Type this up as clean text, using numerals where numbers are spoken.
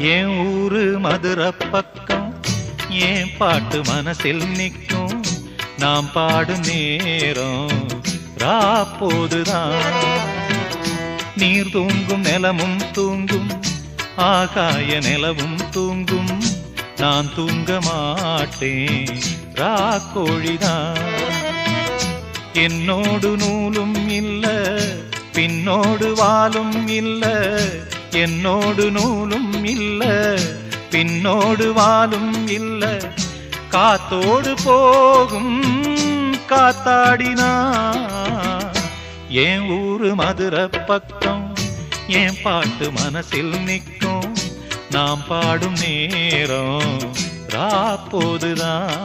என் ஊரு மதுரை பக்கம் ஏன் பாட்டு மனசில் நிற்கும். நாம் பாடும் நேரம் ராப்போதுதான். நீர் தூங்கும் நிலமும் தூங்கும், ஆகாய நிலவும் தூங்கும். நான் தூங்க மாட்டேன், ராக்கோழிதான். என்னோடு நூலும் இல்ல, பின்னோடு வாலும் இல்ல. என்னோடு நூலும் இல்ல, பின்னோடு வாலும் இல்ல. காத்தோடு போகும் காத்தாடினா. என் ஊரு மதுரை பக்கம் என் பாட்டு மனசில் நிற்கும். நாம் பாடும் நேரம் ராப்போதுதான்.